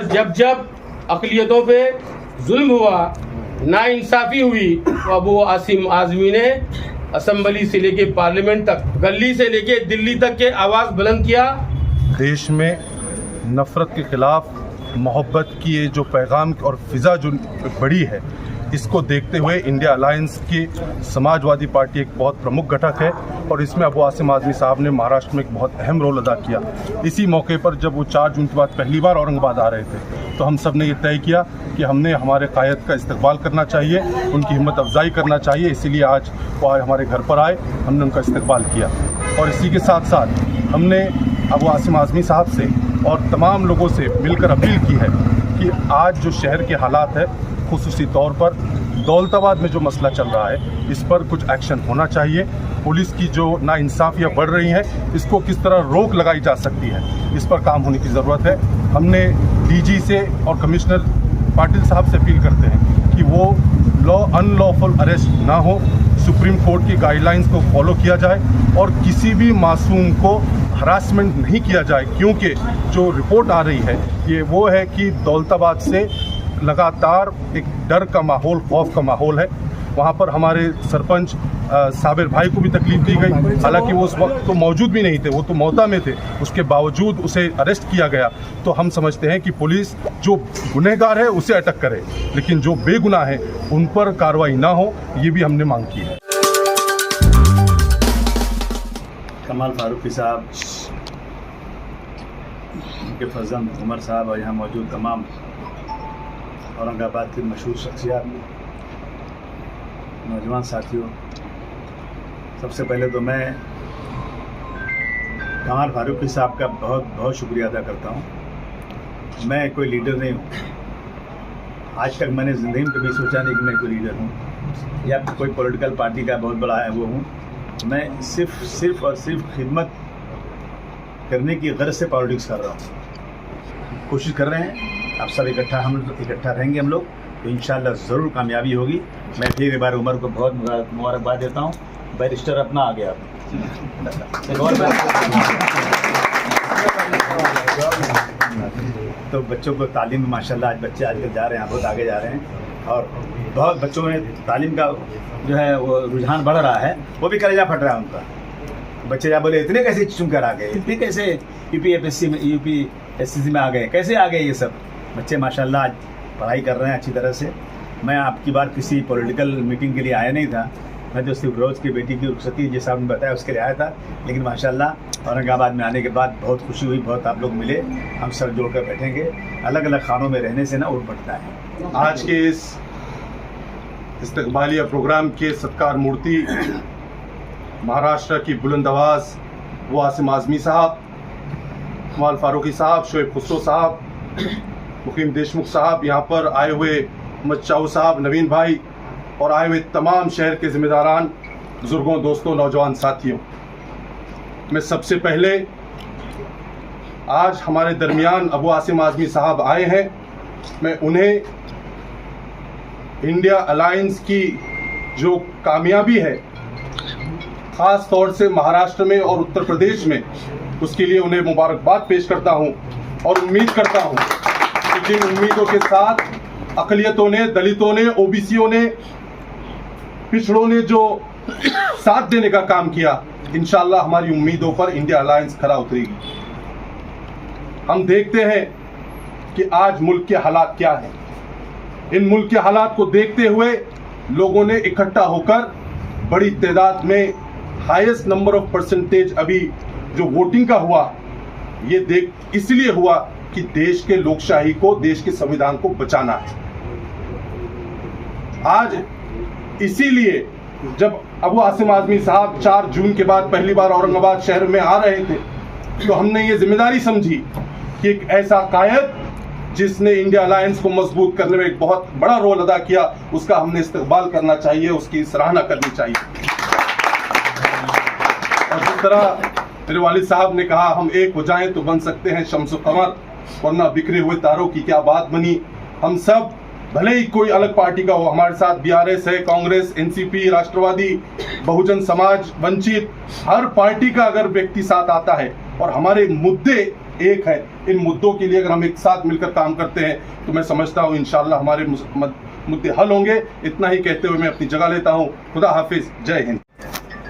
जब जब अक़लियतों पे जुल्म हुआ, नाइंसाफ़ी हुई, तो अबू आसिम आज़मी ने असम्बली से लेके पार्लियामेंट तक, गली से लेके दिल्ली तक के आवाज़ बुलंद किया। देश में नफ़रत के ख़िलाफ़ मोहब्बत की ये जो पैगाम और फ़िज़ा जो बड़ी है, इसको देखते हुए इंडिया अलायंस की समाजवादी पार्टी एक बहुत प्रमुख घटक है और इसमें अबू आसिम आज़मी साहब ने महाराष्ट्र में एक बहुत अहम रोल अदा किया। इसी मौके पर जब वो 4 जून के बाद पहली बार औरंगाबाद आ रहे थे तो हम सब ने ये तय किया कि हमने हमारे क़ायद का इस्तकबाल करना चाहिए, उनकी हिम्मत अफजाई करना चाहिए। इसीलिए आज वो हमारे घर पर आए, हमने उनका इस्तकबाल किया और इसी के साथ साथ हमने अबू आसिम आज़मी साहब से और तमाम लोगों से मिलकर अपील की है कि आज जो शहर के हालात है, खुसूसी तौर पर दौलताबाद में जो मसला चल रहा है, इस पर कुछ एक्शन होना चाहिए। पुलिस की जो नाइंसाफ़ियाँ बढ़ रही हैं, इसको किस तरह रोक लगाई जा सकती है, इस पर काम होने की ज़रूरत है। हमने डीजी से और कमिश्नर पाटिल साहब से अपील करते हैं कि वो अनलॉफुल अरेस्ट ना हो, सुप्रीम कोर्ट की गाइडलाइंस को फॉलो किया जाए और किसी भी मासूम को हरासमेंट नहीं किया जाए, क्योंकि जो रिपोर्ट आ रही है ये वो है कि दौलताबाद से लगातार एक डर का माहौल, खौफ का माहौल है। वहाँ पर हमारे सरपंच साबिर भाई को भी तकलीफ दी गई, हालांकि वो उस वक्त तो मौजूद भी नहीं थे, वो तो मौता में थे, उसके बावजूद उसे अरेस्ट किया गया। तो हम समझते हैं कि पुलिस जो गुनहगार है उसे अटक करे, लेकिन जो बेगुनाह है उन पर कार्रवाई ना हो, ये भी हमने मांग की है। कमाल फारूकी साहब, उनके फर्जंद उमर साहब और यहाँ मौजूद तमाम औरंगाबाद की मशहूर शख्सियात, नौजवान साथियों, सबसे पहले तो मैं कमाल फारूकी साहब का बहुत बहुत शुक्रिया अदा करता हूँ। मैं कोई लीडर नहीं हूँ, आज तक मैंने ज़िंदगी में कभी सोचा नहीं कि मैं कोई लीडर हूँ या कोई पॉलिटिकल पार्टी का बहुत बड़ा है वो हूँ। मैं सिर्फ और सिर्फ खिदमत करने की गर्ज से पॉलिटिक्स कर रहा हूँ। कोशिश कर रहे हैं, आप सब इकट्ठा रहेंगे हम लोग तो इंशाल्लाह ज़रूर कामयाबी होगी। मैं फिर एक बार उमर को बहुत मुबारकबाद देता हूँ। बैरिस्टर अपना आ गया तो बच्चों को तालीम, माशाल्लाह आज बच्चे आजकल जा रहे हैं, बहुत आगे जा रहे हैं और बहुत बच्चों में तालीम का जो है वो रुझान बढ़ रहा है। वो भी कलेजा फट रहा है उनका। बच्चे जा बोले इतने कैसे चुन कर आ गए, इतने कैसे यूपीएससी में आ गए, कैसे आ गए ये सब बच्चे। माशाल्लाह आज पढ़ाई कर रहे हैं अच्छी तरह से। मैं आपकी बार किसी पॉलिटिकल मीटिंग के लिए आया नहीं था, मैं तो सिर्फ रोज़ की बेटी की रुखसती जैसा आपने बताया उसके लिए आया था। लेकिन माशाल्लाह औरंगाबाद में आने के बाद बहुत खुशी हुई, बहुत आप लोग मिले, हम सर जोड़ कर बैठेंगे। अलग अलग खानों में रहने से ना उठ पड़ता है। आज के इस इस्तकबालिया प्रोग्राम के सत्कार मूर्ति महाराष्ट्र की बुलंद आवाज़ वो आसिम आज़मी साहब, कमाल फारूकी साहब, शोएब खुसरो साहब, मुकीम देशमुख साहब, यहाँ पर आए हुए अहमद चाऊ साहब, नवीन भाई और आए हुए तमाम शहर के ज़िम्मेदारान, बुज़ुर्गों, दोस्तों, नौजवान साथियों, मैं सबसे पहले आज हमारे दरमियान अबू आसिम आज़मी साहब आए हैं, मैं उन्हें इंडिया अलायंस की जो कामयाबी है, ख़ास तौर से महाराष्ट्र में और उत्तर प्रदेश में, उसके लिए उन्हें मुबारकबाद पेश करता हूं और उम्मीद करता हूं कि जिन उम्मीदों के साथ अक़लियतों ने, दलितों ने, ओबीसीओं ने, पिछड़ों ने जो साथ देने का काम किया, इंशाअल्लाह हमारी उम्मीदों पर इंडिया अलायंस खरा उतरेगी। हम देखते हैं कि आज मुल्क के हालात क्या हैं। इन मुल्क के हालात को देखते हुए लोगों ने इकट्ठा होकर बड़ी तादाद में, हाईएस्ट नंबर ऑफ परसेंटेज अभी जो वोटिंग का हुआ, ये इसलिए हुआ कि देश के लोकशाही को, देश के संविधान को बचाना है। आज इसीलिए जब अबू आसिम आज़मी साहब 4 जून के बाद पहली बार औरंगाबाद शहर में आ रहे थे, तो हमने ये जिम्मेदारी समझी कि एक ऐसा कायद जिसने इंडिया अलायंस को मजबूत करने में एक बहुत बड़ा रोल अदा किया, उसका हमने इस्तकबाल करना चाहिए, उसकी सराहना करनी चाहिए। और जिस तरह मेरे वालिद साहब ने कहा, हम एक हो जाएं तो बन सकते हैं शम्स कमर, वरना बिखरे हुए तारों की क्या बात बनी। हम सब, भले ही कोई अलग पार्टी का हो, हमारे साथ बीआरएस है, कांग्रेस, एनसीपी, राष्ट्रवादी, बहुजन समाज, वंचित, हर पार्टी का अगर व्यक्ति साथ आता है और हमारे मुद्दे एक हैं। इन मुद्दों के लिए अगर हम एक साथ मिलकर काम करते हैं तो मैं समझता हूँ इंशाल्लाह हमारे मुद्दे हल होंगे। इतना ही कहते हुए मैं अपनी जगह लेता हूँ। खुदा हाफिज, जय हिंद।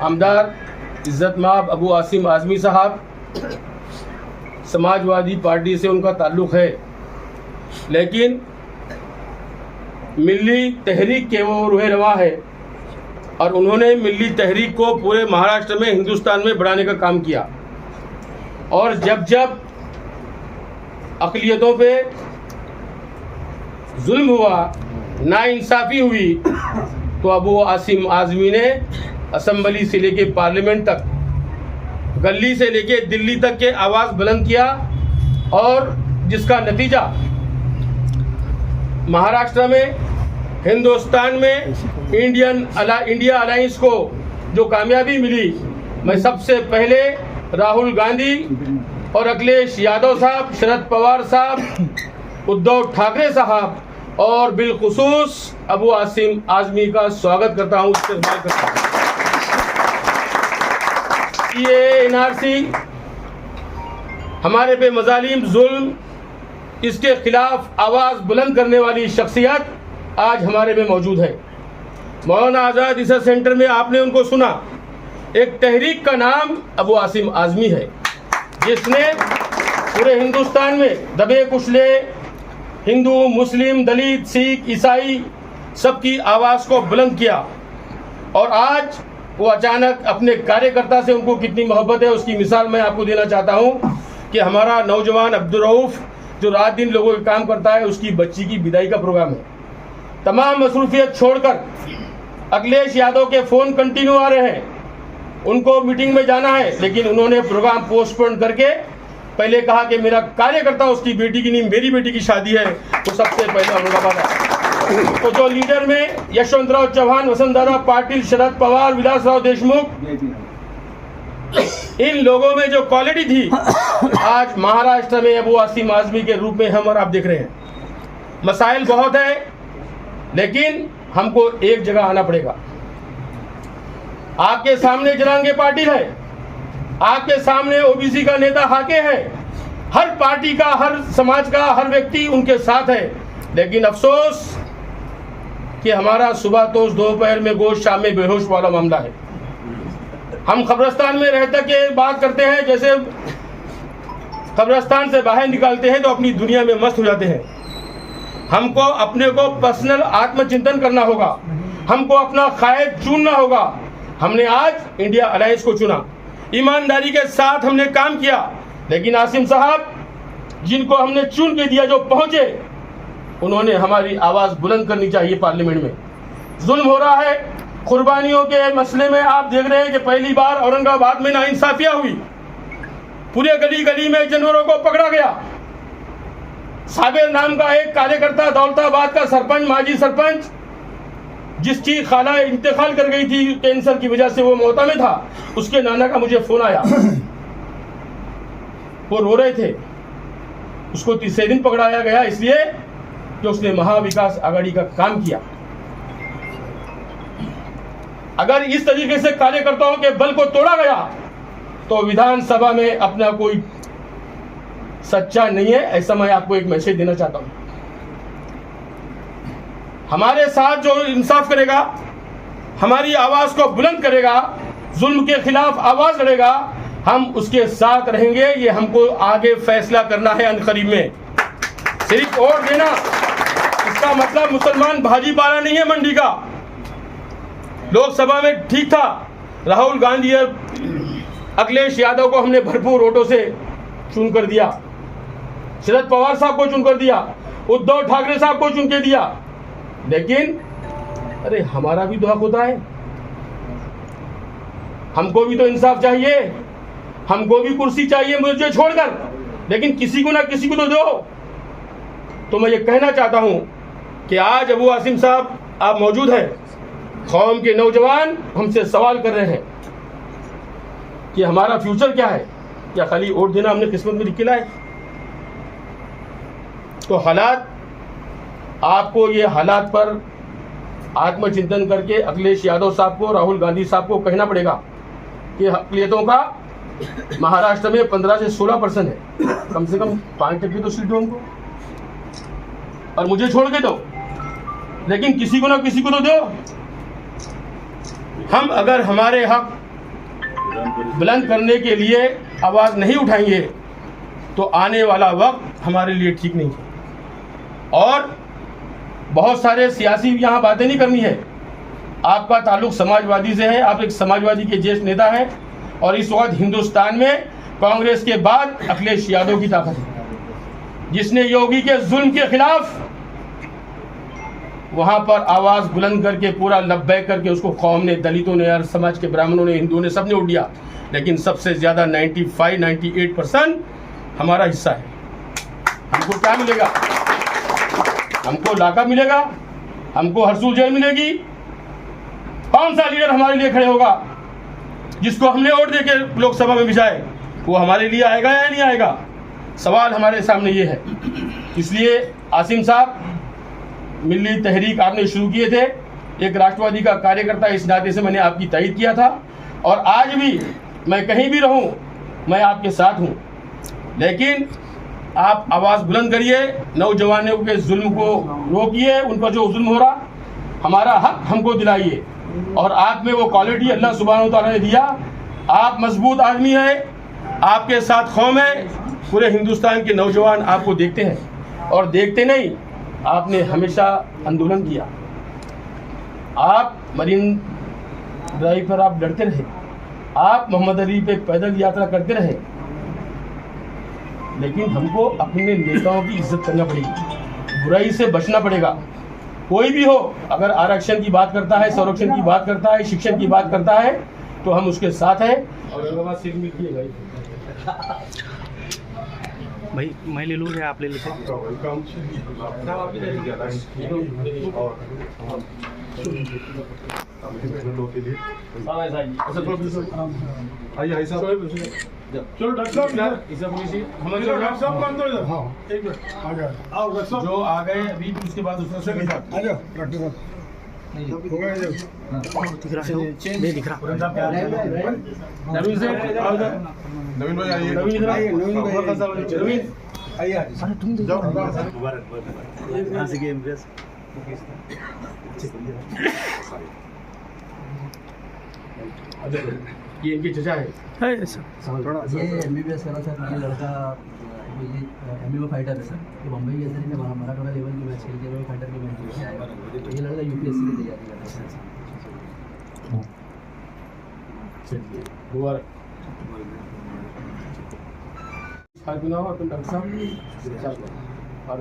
आमदार इज़्ज़त माब अबू आसिम आज़मी साहब, समाजवादी पार्टी से उनका ताल्लुक़ है, लेकिन मिली तहरीक के वो रूह रवा है और उन्होंने मिली तहरीक को पूरे महाराष्ट्र में, हिंदुस्तान में बढ़ाने का काम किया। और जब जब अक़लियतों पे जुल्म हुआ, नाइंसाफ़ी हुई, तो अबू आसिम आज़मी ने असम्बली से लेके पार्लियामेंट तक, गली से लेके दिल्ली तक के आवाज़ बुलंद किया और जिसका नतीजा महाराष्ट्र में, हिंदुस्तान में इंडिया अलायंस को जो कामयाबी मिली, मैं सबसे पहले राहुल गांधी और अखिलेश यादव साहब, शरद पवार साहब, उद्धव ठाकरे साहब और बिलखुसूस अबू आसिम आज़मी का स्वागत करता हूँ, इस्तेमाल करता हूँ। ये एनआरसी हमारे पे मजालिम, जुल्म, इसके खिलाफ आवाज़ बुलंद करने वाली शख्सियत आज हमारे में मौजूद है। मौलाना आज़ाद रिसर्च सेंटर में आपने उनको सुना। एक तहरीक का नाम अबू आसिम आज़मी है, जिसने पूरे हिंदुस्तान में दबे कुचले हिंदू, मुस्लिम, दलित, सिख, ईसाई सबकी आवाज़ को बुलंद किया। और आज वो अचानक अपने कार्यकर्ता से उनको कितनी मोहब्बत है उसकी मिसाल मैं आपको देना चाहता हूँ कि हमारा नौजवान अब्दुल रऊफ़ जो रात दिन लोगों का काम करता है, उसकी बच्ची की विदाई का प्रोग्राम है। तमाम मसरूफियत छोड़कर अखिलेश यादव के फ़ोन कंटिन्यू आ रहे हैं, उनको मीटिंग में जाना है, लेकिन उन्होंने प्रोग्राम पोस्टपोन करके पहले कहा कि मेरा कार्यकर्ता, उसकी बेटी की नहीं, मेरी बेटी की शादी है, तो सबसे पहले औरंगाबाद आया। तो जो लीडर में यशवंतराव चव्हाण, वसंतदादा पाटिल, शरद पवार, विलासराव देशमुख, इन लोगों में जो क्वालिटी थी, आज महाराष्ट्र में अबू आसिम आज़मी के रूप में हम और आप देख रहे हैं। मसाइल बहुत है, लेकिन हमको एक जगह आना पड़ेगा। आपके सामने जरांगे पाटिल है, आपके सामने ओबीसी का नेता हाके है, हर पार्टी का, हर समाज का, हर व्यक्ति उनके साथ है। लेकिन अफसोस कि हमारा सुबह तोश, दोपहर में गोश्त, शाम में बेहोश वाला मामला है। हम कब्रिस्तान में रहते के बात करते हैं, जैसे कब्रिस्तान से बाहर निकालते हैं तो अपनी दुनिया में मस्त हो जाते हैं। हमको अपने को पर्सनल आत्मचिंतन करना होगा, हमको अपना कायद चुनना होगा। हमने आज इंडिया अलायंस को चुना, ईमानदारी के साथ हमने काम किया, लेकिन आसिम साहब जिनको हमने चुन के दिया, जो पहुंचे, उन्होंने हमारी आवाज़ बुलंद करनी चाहिए। पार्लियामेंट में जुल्म हो रहा है, कुर्बानियों के मसले में आप देख रहे हैं कि पहली बार औरंगाबाद में नाइंसाफियां हुई, पूरे गली गली में जानवरों को पकड़ा गया। साबिर नाम का एक कार्यकर्ता, दौलताबाद का सरपंच, माजी सरपंच, जिसकी खाला इंतकाल कर गई थी कैंसर की वजह से, वो मोहता में था, उसके नाना का मुझे फोन आया, वो रो रहे थे। उसको तीसरे दिन पकड़ाया गया इसलिए कि उसने महाविकास आघाड़ी का काम किया। अगर इस तरीके से कार्यकर्ताओं के बल को तोड़ा गया तो विधानसभा में अपना कोई सच्चा नहीं है, ऐसा मैं आपको एक मैसेज देना चाहता हूं। हमारे साथ जो इंसाफ करेगा, हमारी आवाज को बुलंद करेगा, जुल्म के खिलाफ आवाज लड़ेगा, हम उसके साथ रहेंगे। ये हमको आगे फैसला करना है अनकरीब में। सिर्फ वोट देना इसका मतलब मुसलमान भाजी पाला नहीं है मंडी का। लोकसभा में ठीक था, राहुल गांधी और अखिलेश यादव को हमने भरपूर वोटों से चुन कर दिया, शरद पवार साहब को चुन कर दिया, उद्धव ठाकरे साहब को चुन के दिया, लेकिन अरे हमारा भी तो हक होता है, हमको भी तो इंसाफ चाहिए, हमको भी कुर्सी चाहिए मुझे छोड़कर, लेकिन किसी को ना किसी को तो दो। तो मैं ये कहना चाहता हूं कि आज अबू आसिम साहब आप मौजूद हैं, कौम के नौजवान हमसे सवाल कर रहे हैं कि हमारा फ्यूचर क्या है, क्या खाली वोट देना हमने किस्मत में लिख के लाए? तो हालात, आपको ये हालात पर आत्मचिंतन करके अखिलेश यादव साहब को, राहुल गांधी साहब को कहना पड़ेगा कि अक़लियतों का महाराष्ट्र में 15 से 16% है, कम से कम 5% तो सीट दो हमको, और मुझे छोड़ के दो, लेकिन किसी को ना किसी को तो दो। हम अगर हमारे हक बुलंद करने के लिए आवाज़ नहीं उठाएंगे तो आने वाला वक्त हमारे लिए ठीक नहीं है। और बहुत सारे सियासी यहाँ बातें नहीं करनी है। आपका ताल्लुक समाजवादी से है, आप एक समाजवादी के ज्येष्ठ नेता हैं, और इस वक्त हिंदुस्तान में कांग्रेस के बाद अखिलेश यादव की ताकत है, जिसने योगी के जुल्म के खिलाफ वहां पर आवाज बुलंद करके पूरा लब्बैक करके उसको कौम ने, दलितों ने, हर समाज के ब्राह्मणों ने, हिंदुओं ने, सबने उठ दिया। लेकिन सबसे ज्यादा 95-98% हमारा हिस्सा है। हमको क्या मिलेगा? हमको लाका मिलेगा, हमको हरसूल जेल मिलेगी। कौन सा लीडर हमारे लिए खड़े होगा जिसको हमने वोट देके लोकसभा में भिजाए? वो हमारे लिए आएगा या नहीं आएगा? सवाल हमारे सामने ये है। इसलिए आसिम साहब, मिल्ली तहरीक आपने शुरू किए थे, एक राष्ट्रवादी का कार्यकर्ता इस नाते से मैंने आपकी तायीद किया था, और आज भी मैं कहीं भी रहूं मैं आपके साथ हूं। लेकिन आप आवाज़ बुलंद करिए, नौजवानों के जुल्म को रोकिए, उन पर जो जुल्म हो रहा, हमारा हक हमको दिलाइए। और आप में वो क्वालिटी अल्लाह सुब्हानहू व तआला ने दिया। आप मजबूत आदमी हैं, आपके साथ कौम है, पूरे हिंदुस्तान के नौजवान आपको देखते हैं। और देखते नहीं, आपने हमेशा आंदोलन किया, आप मरीन ड्राइव पर आप लड़ते रहे, आप मोहम्मद अली पे पैदल यात्रा करते रहे। लेकिन हमको अपने नेताओं की इज्जत करना पड़ेगी, बुराई से बचना पड़ेगा। कोई भी हो, अगर आरक्षण की बात करता है, संरक्षण की बात करता है, शिक्षण की बात करता है, तो हम उसके साथ हैं। और सिर मिलती है भाई, मैं ले लूँ या आप ले लेते हैं? आइए साहब, चलो डॉक्टर साहब जो आ गए अभी, उसके बाद दूसरा नहीं दिख रहा। नवीन से नवीन भाई आइए। नवीन अरे तुम देखो कहाँ से गए इम्प्रेस? ये इनके चचा है। ये MBBS करा सर, ये लड़का MMA फाइटर है सर, ये मुंबई के अंदर ही मराठवाड़ा लेवल की मैच खेल के MMA फाइटर की मैच खेल के आया है। ये लड़का UPSC की तैयारी कर रहा है सर। मुबारक। डॉक्टर साहब और